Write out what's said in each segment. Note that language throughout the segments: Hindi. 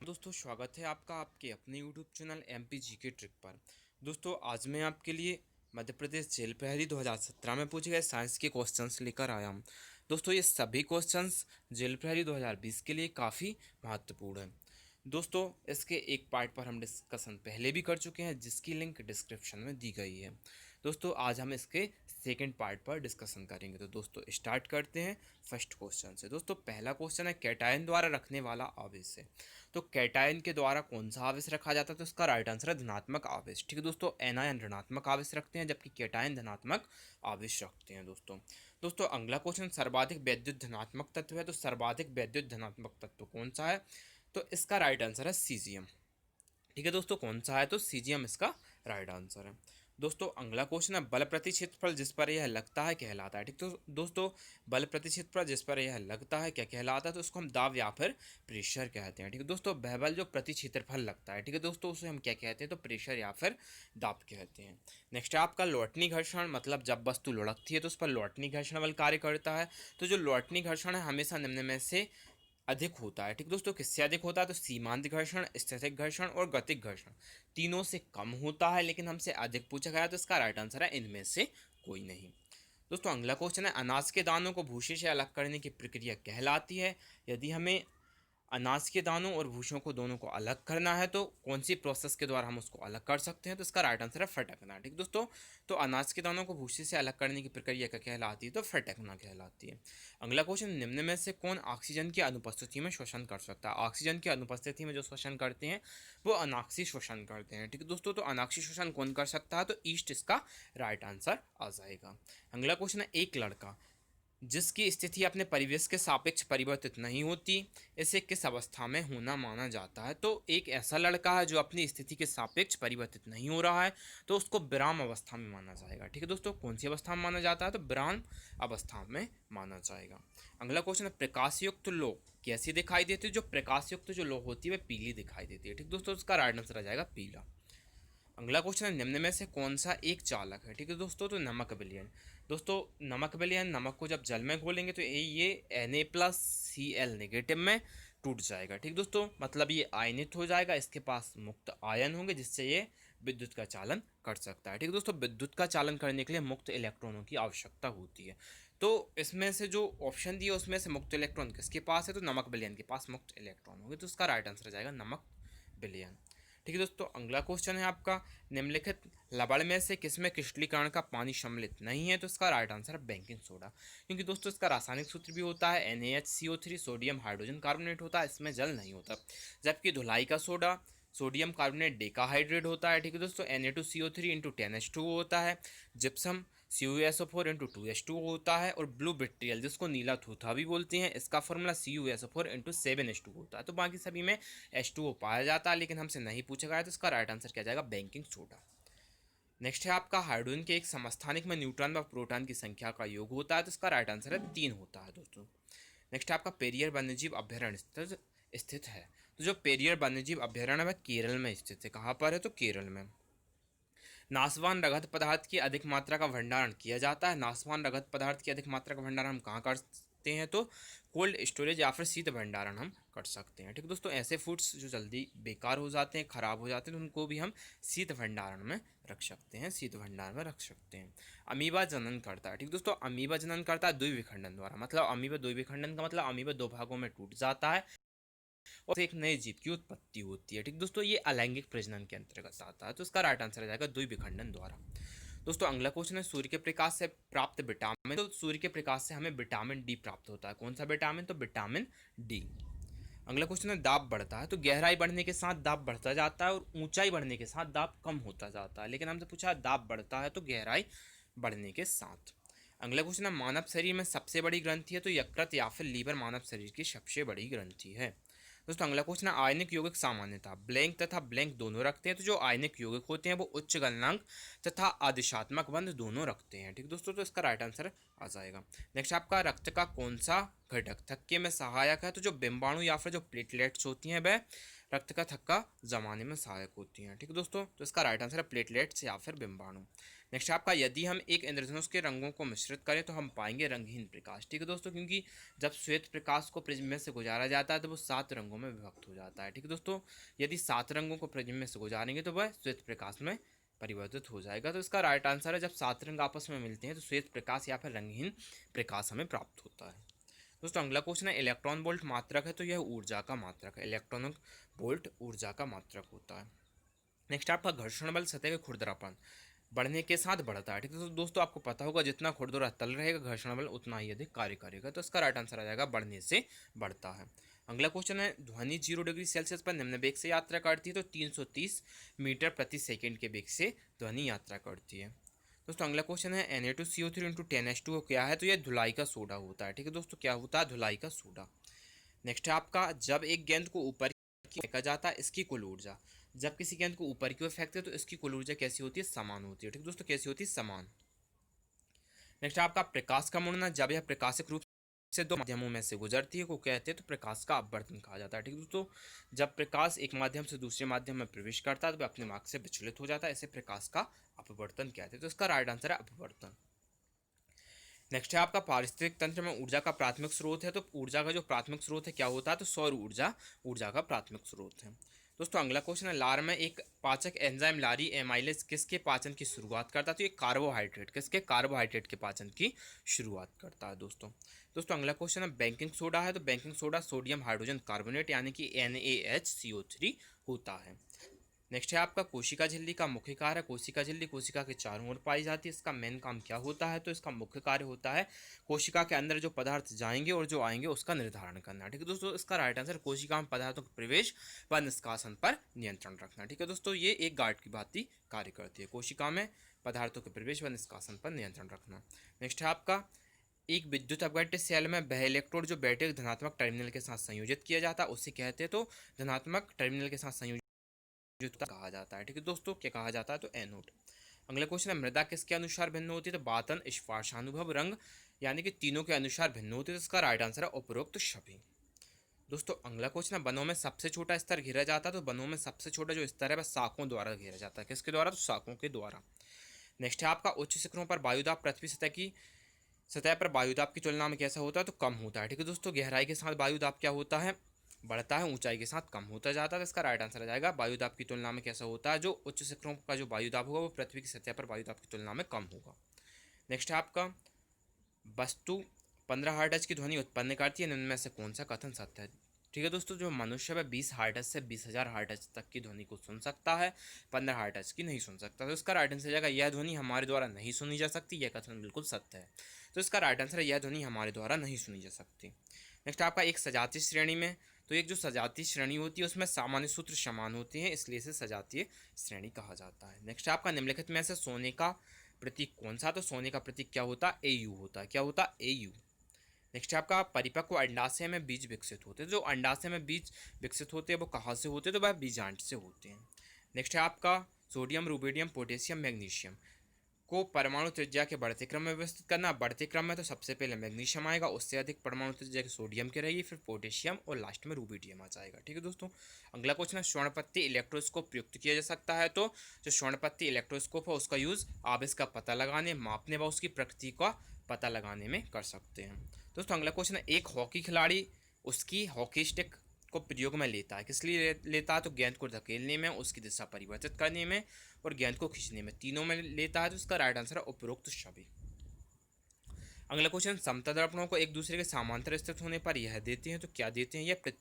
दोस्तों स्वागत है आपका आपके अपने YouTube channel MP GK trick पर। दोस्तों आज मैं आपके लिए मध्य प्रदेश जेल प्रहरी 2017 में पूछे गए साइंस के क्वेश्चंस लेकर आया हूं। दोस्तों ये सभी क्वेश्चंस जेल प्रहरी 2020 के लिए काफ़ी महत्वपूर्ण हैं। दोस्तों इसके एक पार्ट पर हम डिस्कशन पहले भी कर चुके हैं जिसकी लिंक डिस्क्रिप्शन में दी गई है। दोस्तों आज हम इसके सेकेंड पार्ट पर डिस्कशन करेंगे। तो दोस्तों स्टार्ट करते हैं फर्स्ट क्वेश्चन से। दोस्तों पहला क्वेश्चन है कैटायन द्वारा रखने वाला आवेश है। तो कैटायन के द्वारा कौन सा आवेश रखा जाता है? तो इसका राइट आंसर है धनात्मक आवेश। ठीक है दोस्तों, एनायन ऋणात्मक आवेश रखते हैं जबकि कैटायन धनात्मक आवेश रखते हैं। दोस्तों दोस्तों अगला क्वेश्चन सर्वाधिक वैद्युत धनात्मक तत्व है। तो सर्वाधिक वैद्युत धनात्मक तत्व कौन सा है? तो इसका राइट आंसर है सीजियम। ठीक है दोस्तों, कौन सा है? तो सीजियम इसका राइट आंसर है। दोस्तों अगला क्वेश्चन है बल प्रति क्षेत्रफल जिस पर यह लगता है कहलाता है। ठीक तो दोस्तों बल प्रति क्षेत्रफल जिस पर यह लगता है क्या कहलाता है? तो उसको हम दाब या फिर प्रेशर कहते हैं। ठीक है दोस्तों, वह बल जो प्रति क्षेत्रफल लगता है, ठीक है दोस्तों, उसे हम क्या कहते हैं? तो प्रेशर या फिर दाब कहते हैं। नेक्स्ट है आपका लौटनी घर्षण, मतलब जब वस्तु लुढ़कती है तो उस पर लौटनी घर्षण बल कार्य करता है। तो जो लौटनी घर्षण है हमेशा निम्न में से अधिक होता है। ठीक दोस्तों, किससे अधिक होता है? तो सीमांत घर्षण, स्थैतिक घर्षण और गतिक घर्षण तीनों से कम होता है, लेकिन हमसे अधिक पूछा गया तो इसका राइट आंसर है इनमें से कोई नहीं। दोस्तों अगला क्वेश्चन है अनाज के दानों को भूसे से अलग करने की प्रक्रिया कहलाती है। यदि हमें अनाज के दानों और भूसों को दोनों को अलग करना है तो कौन सी प्रोसेस के द्वारा हम उसको अलग कर सकते हैं? तो इसका राइट आंसर है फटकना। ठीक दोस्तों, तो अनाज के दानों को भूसे से अलग करने की प्रक्रिया क्या कहलाती है? तो फटकना कहलाती है। अगला क्वेश्चन निम्न में से कौन ऑक्सीजन की अनुपस्थिति में श्वसन कर सकता है? ऑक्सीजन की अनुपस्थिति में जो श्वसन करते हैं वो अनाक्षी श्वसन करते हैं। ठीक है दोस्तों, तो अनाक्षी श्वसन कौन कर सकता है? तो ईस्ट इसका राइट आंसर आ जाएगा। अगला क्वेश्चन है एक लड़का जिसकी स्थिति अपने परिवेश के सापेक्ष परिवर्तित नहीं होती, इसे किस अवस्था में होना माना जाता है? तो एक ऐसा लड़का है जो अपनी स्थिति के सापेक्ष परिवर्तित नहीं हो रहा है तो उसको विराम अवस्था में माना जाएगा। ठीक है दोस्तों, कौन सी अवस्था में माना जाता है? तो विराम अवस्था में माना जाएगा। अगला क्वेश्चन है प्रकाशयुक्त लौ कैसी दिखाई देती है? जो प्रकाशयुक्त जो लौ होती है वह पीली दिखाई देती है। ठीक दोस्तों, उसका राइट आंसर आ जाएगा पीला। अगला क्वेश्चन है निम्न में से कौन सा एक चालक है? ठीक है दोस्तों, तो नमक विलयन। दोस्तों नमक विलयन, नमक को जब जल में घोलेंगे तो ये Na+Cl नेगेटिव में टूट जाएगा। ठीक दोस्तों, मतलब ये आयनित हो जाएगा, इसके पास मुक्त आयन होंगे जिससे ये विद्युत का चालन कर सकता है। ठीक दोस्तों, विद्युत का चालन करने के लिए मुक्त इलेक्ट्रॉनों की आवश्यकता होती है। तो इसमें से जो ऑप्शन दिया उसमें से मुक्त इलेक्ट्रॉन किसके पास है? तो नमक विलयन के पास मुक्त इलेक्ट्रॉन होंगे, तो उसका राइट आंसर आ जाएगा नमक विलयन। ठीक है दोस्तों, अगला क्वेश्चन है आपका निम्नलिखित लवण में से किसमें क्रिस्टलीकरण का पानी सम्मिलित नहीं है? तो इसका राइट आंसर है बेकिंग सोडा, क्योंकि दोस्तों इसका रासायनिक सूत्र भी होता है NaHCO3, सोडियम हाइड्रोजन कार्बोनेट होता है, इसमें जल नहीं होता। जबकि धुलाई का सोडा सोडियम कार्बोनेट डेकाहाइड्रेट होता है। ठीक है दोस्तों, Na2CO3 इंटू 10H2O होता है। जिप्सम CuSO4 इंटू 2H2O होता है। और ब्लू विट्रियल जिसको नीला थूथा भी बोलते हैं, इसका फॉर्मूला CuSO4 इंटू 7H2O होता है। तो बाकी सभी में H2O पाया जाता है, लेकिन हमसे नहीं पूछा गया तो इसका राइट आंसर क्या जाएगा? Baking soda. नेक्स्ट है आपका हाइड्रोजन के एक समस्थानिक में न्यूट्रॉन व प्रोटॉन की संख्या का योग होता है, तो इसका राइट आंसर है 3 होता है दोस्तों। नेक्स्ट है आपका पेरियर वन्यजीव अभ्यारण्य स्थित है। तो जो पेरियर वन्यजीव अभ्यारण्य है वह केरल में स्थित है। कहाँ पर है? तो केरल में। नाशवान रगत पदार्थ की अधिक मात्रा का भंडारण किया जाता है। नाशवान रगत पदार्थ की अधिक मात्रा का भंडारण हम कहाँ करते हैं? तो कोल्ड स्टोरेज या फिर शीत भंडारण हम कर सकते हैं। ठीक है दोस्तों, ऐसे फूड्स जो जल्दी बेकार हो जाते हैं, खराब हो जाते हैं, तो उनको भी हम शीत भंडारण में रख सकते हैं, शीत भंडारण में रख सकते हैं। अमीबा जनन करता है। ठीक दोस्तों, अमीबा जनन करता है द्विविखंडन द्वारा। मतलब अमीबा द्विविखंडन का मतलब अमीबा दो भागों में टूट जाता है और एक नए जीव की उत्पत्ति होती है। ठीक दोस्तों, ये अलैंगिक प्रजनन के अंतर्गत आता है, तो इसका राइट आंसर आ जाएगा द्विविखंडन द्वारा। दोस्तों अगला क्वेश्चन है सूर्य के प्रकाश से प्राप्त विटामिन। तो सूर्य के प्रकाश से हमें विटामिन डी प्राप्त होता है। कौन सा विटामिन? तो विटामिन डी। अगला क्वेश्चन है दाब बढ़ता है। तो गहराई बढ़ने के साथ दाब बढ़ता जाता है और ऊंचाई बढ़ने के साथ दाब कम होता जाता है, लेकिन हमसे पूछा दाब बढ़ता है तो गहराई बढ़ने के साथ। अगला क्वेश्चन है मानव शरीर में सबसे बड़ी ग्रंथि है। तो यकृत या फिर लीवर मानव शरीर की सबसे बड़ी ग्रंथि है। दोस्तों अगला क्वेश्चन है आयनिक यौगिक सामान्यता ब्लैंक तथा ब्लैंक दोनों रखते हैं। तो जो आयनिक यौगिक होते हैं वो उच्च गलनांक तथा आदिशात्मक बंध दोनों रखते हैं। ठीक दोस्तों, तो इसका राइट आंसर आ जाएगा। नेक्स्ट आपका रक्त का कौन सा घटक। थक्के में सहायक है तो जो बिंबाणु या फिर जो प्लेटलेट्स होती हैं वह रक्त का थक्का जमाने में सहायक होती हैं। ठीक है दोस्तों, तो इसका राइट आंसर है प्लेटलेट्स या फिर बिंबाणु। नेक्स्ट आपका, यदि हम एक इंद्रधनुष के रंगों को मिश्रित करें तो हम पाएंगे रंगहीन प्रकाश। ठीक है दोस्तों, क्योंकि जब श्वेत प्रकाश को प्रिज्म में से गुजारा जाता है तो वो 7 रंगों में विभक्त हो जाता है। ठीक है दोस्तों, यदि 7 रंगों को प्रिज्म में से गुजारेंगे तो वह श्वेत प्रकाश में परिवर्तित हो जाएगा। तो इसका राइट आंसर है, जब 7 रंग आपस में मिलते हैं तो श्वेत प्रकाश या फिर रंगहीन प्रकाश हमें प्राप्त होता है। दोस्तों अगला क्वेश्चन है, इलेक्ट्रॉन वोल्ट मात्रक है तो यह ऊर्जा का मात्रक है। इलेक्ट्रॉन वोल्ट ऊर्जा का मात्रक होता है। नेक्स्ट आपका, घर्षण बल सतह के खुरदरापन बढ़ने के साथ बढ़ता है। ठीक है, तो दोस्तों आपको पता होगा जितना खुरदुरा तल रहेगा घर्षण बल उतना ही अधिक कार्य करेगा। तो इसका राइट आंसर आ जाएगा बढ़ने से बढ़ता है। अगला क्वेश्चन है, ध्वनि 0 डिग्री सेल्सियस पर निम्न वेग से यात्रा करती है तो 330 मीटर प्रति सेकंड के वेग से ध्वनि यात्रा करती है। दोस्तों अगला क्वेश्चन है, Na2CO3 इंटू 10H2O क्या है, तो यह धुलाई का सोडा होता है। ठीक है दोस्तों, क्या होता है, धुलाई का सोडा। नेक्स्ट है आपका, जब एक गेंद को ऊपर की फेंका जाता है इसकी कुल ऊर्जा, जब किसी गेंद को ऊपर की ओर फेंकते हैं तो इसकी कुल ऊर्जा कैसी होती है, समान होती है। ठीक है दोस्तों, कैसी होती है, समान। नेक्स्ट आपका, प्रकाश का मुड़ना, जब यह प्रकाशिक रूप से दो माध्यमों में से गुजरती है को कहते हैं तो प्रकाश का अपवर्तन कहा जाता है। ठीक है दोस्तों, जब प्रकाश एक माध्यम से दूसरे माध्यम में प्रवेश करता है तो वह अपने मार्ग से विचलित हो जाता है, इसे प्रकाश का अपवर्तन कहते हैं। तो इसका राइट आंसर है अपवर्तन। नेक्स्ट है आपका, पारिस्थितिक तंत्र में ऊर्जा का प्राथमिक स्रोत है तो ऊर्जा का जो प्राथमिक स्रोत है क्या होता है, तो सौर ऊर्जा ऊर्जा का प्राथमिक स्रोत है। दोस्तों अगला क्वेश्चन है, लार में एक पाचक एंजाइम लारी एमाइलेज किसके पाचन की शुरुआत करता है, तो ये कार्बोहाइड्रेट, किसके, कार्बोहाइड्रेट के पाचन की शुरुआत करता है। दोस्तों अगला क्वेश्चन है, बेकिंग सोडा है तो baking soda sodium hydrogen carbonate यानी कि NaHCO3 होता है। नेक्स्ट है आपका, कोशिका झिल्ली का मुख्य कार्य। कोशिका झिल्ली कोशिका के चारों ओर पाई जाती है, इसका मेन काम क्या होता है, तो इसका मुख्य कार्य होता है कोशिका के अंदर जो पदार्थ जाएंगे और जो आएंगे उसका निर्धारण करना। ठीक है दोस्तों, इसका राइट आंसर, कोशिका में पदार्थों के प्रवेश व निष्कासन पर नियंत्रण रखना। ठीक है दोस्तों, ये एक गार्ड की भांति कार्य करती है, कोशिका में पदार्थों के प्रवेश व निष्कासन पर नियंत्रण रखना। नेक्स्ट है आपका, एक विद्युत अपघट्य सेल में वह इलेक्ट्रोड जो बैटरी धनात्मक टर्मिनल के साथ संयोजित किया जाता है उसे कहते हैं तो धनात्मक टर्मिनल के साथ संयोजित कहा जाता है। ठीक है दोस्तों, क्या कहा जाता है, तो एनोड। अगला क्वेश्चन है, मृदा किसके अनुसार भिन्न होती है, तो बातन स्पर्शानुभव रंग यानी कि तीनों के अनुसार भिन्न होती है। तो इसका राइट आंसर है उपरोक्त सभी। दोस्तों अगला क्वेश्चन है, वनों में सबसे छोटा स्तर घेरा जाता है तो वनों में सबसे छोटा जो स्तर है वह शाखों द्वारा घेरा जाता है। किसके द्वारा, तो शाखों के द्वारा। नेक्स्ट है आपका, उच्च शिखरों पर वायुदाब पृथ्वी सतह पर वायुदाब की तुलना में कैसा होता है, तो कम होता है। ठीक है दोस्तों, गहराई के साथ वायुदाब क्या होता है, बढ़ता है, ऊंचाई के साथ कम होता जाता है। इसका राइट आंसर आ जाएगा, वायुदाब की तुलना में कैसा होता है, जो उच्च शिखरों का जो वायुदाब होगा वो पृथ्वी की सतह पर वायुदाब की तुलना में कम होगा। नेक्स्ट है आपका, वस्तु 15 हर्ट्ज की ध्वनि उत्पन्न करती है, इनमें से कौन सा कथन सत्य है। ठीक है दोस्तों, जो मनुष्य है 20 हर्ट्ज से 20,000 हर्ट्ज तक की ध्वनि को सुन सकता है, 15 हर्ट्ज की नहीं सुन सकता। तो इसका राइट आंसर जाएगा, यह ध्वनि हमारे द्वारा नहीं सुनी जा सकती, यह कथन बिल्कुल सत्य है। तो इसका राइट आंसर है, यह ध्वनि हमारे द्वारा नहीं सुनी जा सकती। नेक्स्ट आपका, एक सजातीय श्रेणी में, तो एक जो सजातीय श्रेणी होती है उसमें सामान्य सूत्र समान होते हैं, इसलिए इसे सजातीय श्रेणी कहा जाता है। नेक्स्ट आपका, निम्नलिखित में से सोने का प्रतीक कौन सा, तो सोने का प्रतीक क्या होता है, AU होता है। क्या होता है, AU। नेक्स्ट आपका, परिपक्व अंडाशय में बीज विकसित होते हैं, जो अंडाशय में बीज विकसित होते हैं वो कहाँ से होते हैं, तो वह बीजांड से होते हैं। नेक्स्ट है आपका, सोडियम, रुबिडियम, पोटेशियम, मैग्नीशियम को परमाणु त्रिज्या के बढ़ते क्रम में व्यवस्थित करना। बढ़ते क्रम में तो सबसे पहले मैग्नीशियम आएगा, उससे अधिक परमाणु त्रिज्या के सोडियम की रहेगी, फिर पोटेशियम और लास्ट में रुबिडियम आ जाएगा। ठीक है दोस्तों, अगला क्वेश्चन है, स्वर्णपत्ती इलेक्ट्रोस्कोप प्रयुक्त किया जा सकता है, तो जो स्वर्णपत्ती इलेक्ट्रोस्कोप है उसका यूज आप इसका पता लगाने, मापने व उसकी प्रकृति का पता लगाने में कर सकते हैं। दोस्तों अगला क्वेश्चन है, एक हॉकी खिलाड़ी उसकी हॉकी स्टिक को प्रयोग में लेता है, किस लिए लेता है, तो गेंद को धकेलने में, उसकी दिशा परिवर्तित करने में और गेंद को खींचने में, तीनों में लेता है। तो इसका राइट आंसर है उपरोक्त सभी। अगला क्वेश्चन, समतल दर्पणों को एक दूसरे के समांतर स्थित होने पर यह देते हैं, तो क्या देते हैं, यह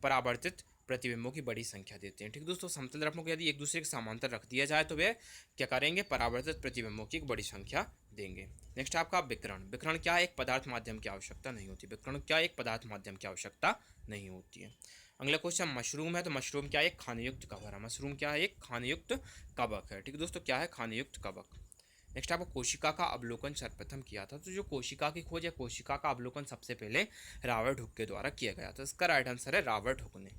परावर्तित प्रतिबिंबों की बड़ी संख्या देते हैं। ठीक दोस्तों, समतल दर्पणों को यदि एक दूसरे के समांतर रख दिया जाए तो वे क्या करेंगे, परावर्तित प्रतिबिंबों की एक बड़ी संख्या देंगे। नेक्स्ट आपका, विकिरण। विकिरण क्या है, एक पदार्थ माध्यम की आवश्यकता नहीं होती। विकिरण क्या है, एक पदार्थ माध्यम की आवश्यकता नहीं होती है। अगला क्वेश्चन, मशरूम है तो मशरूम क्या है, एक खानेयुक्त कवक है। मशरूम क्या है, एक खानेयुक्त कवक है। ठीक है दोस्तों, क्या है, खानेयुक्त कवक। नेक्स्ट आपको, कोशिका का अवलोकन सर्वप्रथम किया था, तो जो कोशिका की खोज या कोशिका का अवलोकन सबसे पहले रॉबर्ट हुक के द्वारा किया गया था। इसका राइट आंसर है रॉबर्ट हुक ने।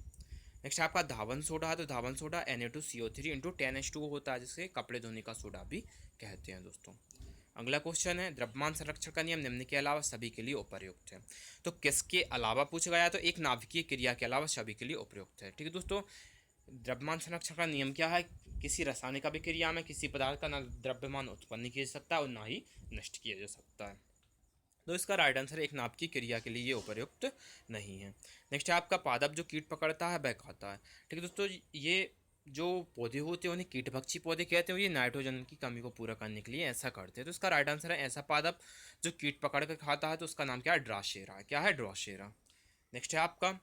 नेक्स्ट आपका, धावन सोडा है तो धावन सोडा Na2CO3 इंटू 10H2O होता है, जिसे कपड़े धोने का सोडा भी कहते हैं दोस्तों। अगला क्वेश्चन है द्रव्यमान संरक्षण का नियम निम्न के अलावा सभी के लिए उपयुक्त है। तो किसके अलावा पूछा गया, तो एक नाभिकीय क्रिया के अलावा सभी के लिए उपयुक्त है। ठीक है दोस्तों, द्रव्यमान संरक्षण का नियम क्या है, किसी रासायनिक अभिक्रिया में किसी पदार्थ का ना द्रव्यमान उत्पन्न किया जा सकता है और ना ही नष्ट किया जा सकता है। तो इसका राइट आंसर एक नाभिकीय क्रिया के लिए ये उपयुक्त नहीं है। नेक्स्ट है आपका पादप जो कीट पकड़ता है वह खाता है। ठीक है दोस्तों, ये जो पौधे होते हैं उन्हें कीटभक्षी पौधे कहते हैं, ये नाइट्रोजन की कमी को पूरा करने के लिए ऐसा करते हैं। तो इसका राइट आंसर है ऐसा पादप जो कीट पकड़ कर खाता है, तो उसका नाम क्या है, ड्रासेरा। क्या है, ड्रासेरा। नेक्स्ट है आपका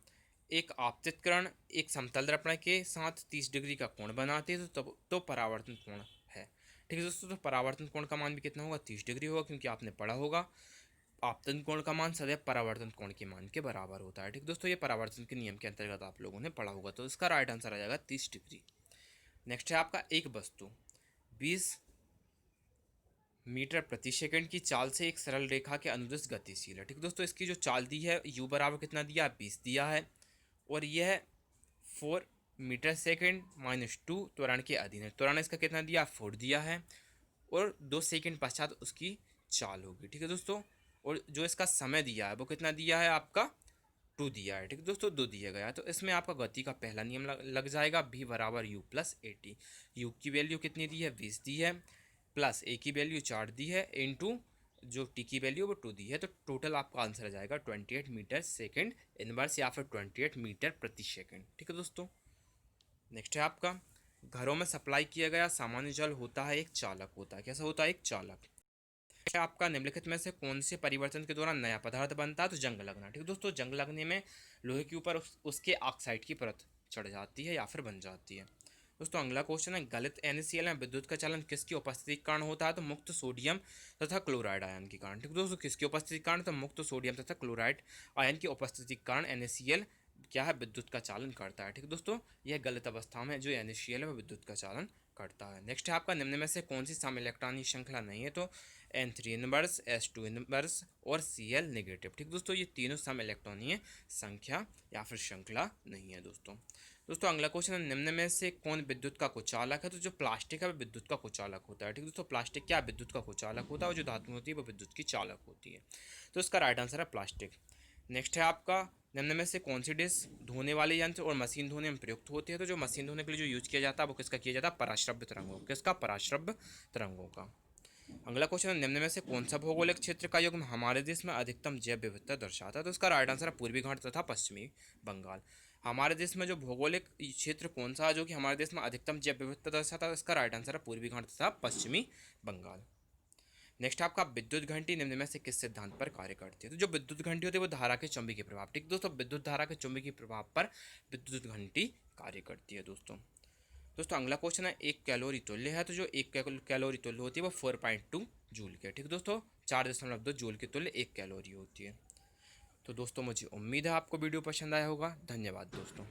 एक आपतित किरण एक समतल दर्पण के साथ 30 डिग्री का कोण बनाती है, तो परावर्तन कोण है। ठीक है दोस्तों, तो परावर्तन कोण का मान भी कितना होगा, 30 डिग्री होगा, क्योंकि आपने पढ़ा होगा आपतन कोण का मान सदैव परावर्तन कोण के मान के बराबर होता है। ठीक दोस्तों, ये परावर्तन के नियम के अंतर्गत आप लोगों ने पढ़ा होगा, तो इसका राइट आंसर आ जाएगा 30 डिग्री। नेक्स्ट है आपका एक वस्तु 20 मीटर प्रति सेकंड की चाल से एक सरल रेखा के अनुदिश गतिशील है। ठीक दोस्तों, इसकी जो चाल दी है u बराबर कितना दिया है, 20 दिया है, और यह 4 मीटर सेकंड -2 त्वरण के अधीन है। त्वरण इसका कितना दिया, 4 दिया है, और 2 सेकंड पश्चात उसकी चाल होगी। ठीक है दोस्तों, और जो इसका समय दिया है वो कितना दिया है आपका, 2 दिया है। ठीक है दोस्तों, 2 दिया गया है, तो इसमें आपका गति का पहला नियम लग जाएगा, v बराबर u plus A T. You की वैल्यू कितनी दी है, 20 दी है, प्लस ए की वैल्यू 4 दी है, इंटू जो टी की वैल्यू वो 2 दी है, तो टोटल आपका आंसर आ जाएगा 28 मीटर सेकेंड इनवर्स, या फिर 28 मीटर प्रति सेकेंड। ठीक है दोस्तों, नेक्स्ट है आपका घरों में सप्लाई किया गया सामान्य जल होता है एक चालक होता है। कैसा होता है, एक चालक। आपका निम्नलिखित में से कौन से परिवर्तन के दौरान नया पदार्थ बनता है, तो जंग लगना। ठीक है दोस्तों, जंग लगने में लोहे के ऊपर उसके ऑक्साइड की परत चढ़ जाती है या फिर बन जाती है। दोस्तों अगला क्वेश्चन है गलित NaCl में विद्युत का चलन किसकी उपस्थिति के कारण होता है, तो मुक्त सोडियम तथा क्लोराइड आयन के कारण। ठीक है दोस्तों, किसकी उपस्थिति के कारण, तो मुक्त सोडियम तथा क्लोराइड आयन की उपस्थिति के कारण NaCl क्या है, विद्युत का चालन करता है। ठीक है दोस्तों, यह गलत अवस्था में जो NaCl है वह विद्युत का चालन करता है। नेक्स्ट है आपका निम्न में से कौन सी सम इलेक्ट्रॉनिक श्रृंखला नहीं है, तो N3 इनवर्स, S2 इनवर्स और Cl नेगेटिव। ठीक दोस्तों, ये तीनों सम इलेक्ट्रॉनीय संख्या या फिर श्रृंखला नहीं है दोस्तों अगला क्वेश्चन है निम्न में से कौन विद्युत का कुचालक है, तो जो प्लास्टिक है वो विद्युत का कुचालक होता है। ठीक दोस्तों, प्लास्टिक क्या विद्युत का कुचालक होता है, और जो धातु होती है वो विद्युत की चालक होती है। तो इसका राइट आंसर है प्लास्टिक। नेक्स्ट है आपका निम्न में से कौन सी डिश धोने वाले यंत्र और मशीन धोने में प्रयुक्त होती है, तो जो मशीन धोने के लिए जो यूज किया जाता है वो किसका किया जाता है, पराश्रव्य तरंगों। किसका, पराश्रव्य तरंगों का। अगला क्वेश्चन है निम्न में से कौन सा भौगोलिक क्षेत्र का युग्म हमारे देश में अधिकतम जैव विविधता दर्शाता है, तो इसका राइट आंसर है पूर्वी घाट तथा पश्चिमी बंगाल। हमारे देश में जो भौगोलिक क्षेत्र कौन सा है जो कि हमारे देश में अधिकतम जैव विविधता दर्शाता है, इसका राइट आंसर है पूर्वी घाट तथा पश्चिमी बंगाल। नेक्स्ट आपका विद्युत घंटी निम्न में से किस सिद्धांत पर कार्य करती है, तो जो विद्युत घंटी होती है वो धारा के चुंबकीय प्रभाव। ठीक दोस्तों, विद्युत धारा के चुंबकीय प्रभाव पर विद्युत घंटी कार्य करती है दोस्तों अगला क्वेश्चन है एक कैलोरी तुल्य है, तो जो एक कैलोरी तुल्य होती है वो 4.2 जूल की है। ठीक दोस्तों, 4.2 जूल की तुल्य एक कैलोरी होती है। तो दोस्तों मुझे उम्मीद है आपको वीडियो पसंद आया होगा। धन्यवाद दोस्तों।